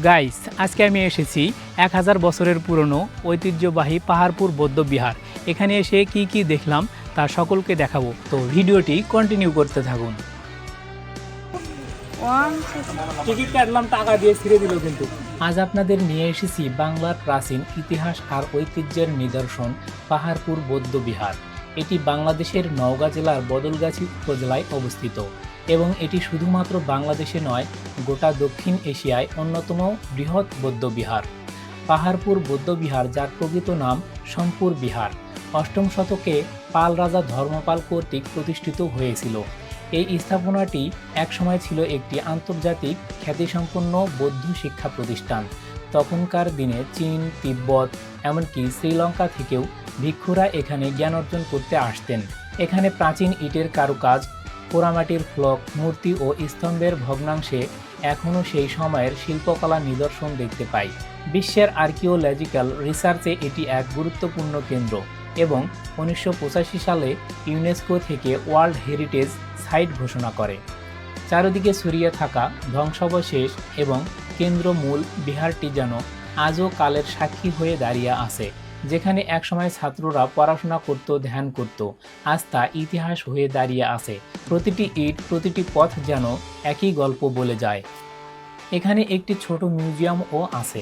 Guys, আজকে আমি এসেছি 1000 বছরের পুরনো ঐতিহ্যবাহী পাহাড়পুর বৌদ্ধবিহার। এখানে এসে কি কি দেখলাম তা সকলকে দেখাবো, তো ভিডিওটি কন্টিনিউ করতে থাকুন। টিকিট কাটলাম, টাকা দিয়ে ছেড়ে দিল কিন্তু। আজ আপনাদের নিয়ে এসেছি বাংলার প্রাচীন ইতিহাস আর ঐতিহ্যের নিদর্শন পাহাড়পুর বৌদ্ধবিহার। এটি বাংলাদেশের নওগাঁ জেলার বদলগাছি উপজেলায় অবস্থিত এবং এটি শুধুমাত্র বাংলাদেশে নয়, গোটা দক্ষিণ এশিয়ায় অন্যতম বৃহৎ বৌদ্ধবিহার। পাহাড়পুর বৌদ্ধবিহার, যার প্রকৃত নাম সোমপুর বিহার, 8ম শতকে পাল রাজা ধর্মপাল কর্তৃক প্রতিষ্ঠিত হয়েছিল। এই স্থাপনাটি একসময় ছিল একটি আন্তর্জাতিক খ্যাতিসম্পন্ন বৌদ্ধ শিক্ষা প্রতিষ্ঠান। তখনকার দিনে চীন, তিব্বত, এমনকি শ্রীলঙ্কা থেকেও ভিক্ষুরা এখানে জ্ঞান অর্জন করতে আসতেন। এখানে প্রাচীন ইটের কারুকাজ, পোড়ামাটির ফলক, মূর্তি ও স্তম্ভের ভগ্নাংশে এখনও সেই সময়ের শিল্পকলা নিদর্শন দেখতে পাই। বিশ্বের আর্কিওলজিক্যাল রিসার্চে এটি এক গুরুত্বপূর্ণ কেন্দ্র এবং 1985 সালে ইউনেস্কো থেকে ওয়ার্ল্ড হেরিটেজ সাইট ঘোষণা করে। চারিদিকে ছড়িয়ে থাকা ধ্বংসাবশেষ এবং কেন্দ্রমূল বিহারটি যেন আজও কালের সাক্ষী হয়ে দাঁড়িয়ে আছে। যেখানে একসময় ছাত্ররা পড়াশোনা করত, ধ্যান করত, আজ তা ইতিহাস হয়ে দাঁড়িয়ে আছে। প্রতিটি ইট, প্রতিটি পথ যেন একই গল্প বলে যায়। এখানে একটি ছোট মিউজিয়ামও আছে,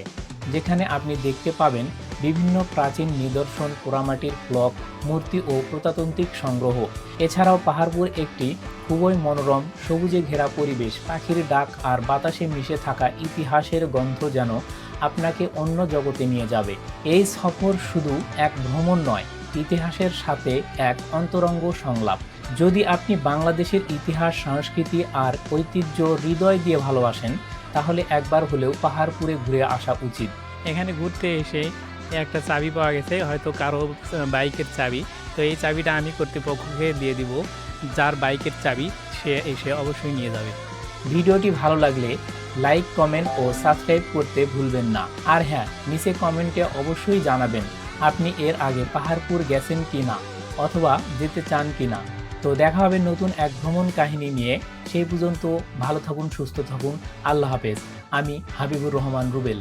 যেখানে আপনি দেখতে পাবেন বিভিন্ন প্রাচীন নিদর্শন, পোড়ামাটির ফলক, মূর্তি ও প্রত্নতাত্ত্বিক সংগ্রহ। এছাড়াও পাহাড়পুর একটি খুবই মনোরম, সবুজে ঘেরা পরিবেশ। পাখির ডাক আর বাতাসে মিশে থাকা ইতিহাসের গন্ধ যেন আপনাকে অন্য জগতে নিয়ে যাবে। এই সফর শুধু এক ভ্রমণ নয়, ইতিহাসের সাথে এক অন্তরঙ্গ সংলাপ। যদি আপনি বাংলাদেশের ইতিহাস, সংস্কৃতি আর ঐতিহ্য হৃদয় দিয়ে ভালোবাসেন, তাহলে একবার হলেও পাহাড়পুরে ঘুরে আসা উচিত। এখানে ঘুরতে এসে একটা চাবি পাওয়া গেছে, হয়তো কারো বাইকের চাবি। তো এই চাবিটা আমি কর্তৃপক্ষকে দিয়ে দিব, যার বাইকের চাবি সে এসে অবশ্যই নিয়ে যাবে। ভিডিওটি ভালো লাগলে লাইক, কমেন্ট ও সাবস্ক্রাইব করতে ভুলবেন না। আর হ্যাঁ, নিচে কমেন্টে অবশ্যই জানাবেন আপনি এর আগে পাহাড়পুর গেছেন কি না, অথবা যেতে চান কি না। তো দেখা হবে নতুন এক ভ্রমণ কাহিনী নিয়ে। সেই পর্যন্ত ভালো থাকুন, সুস্থ থাকুন। আল্লাহ হাফেজ। আমি হাবিবুর রহমান রুবেল।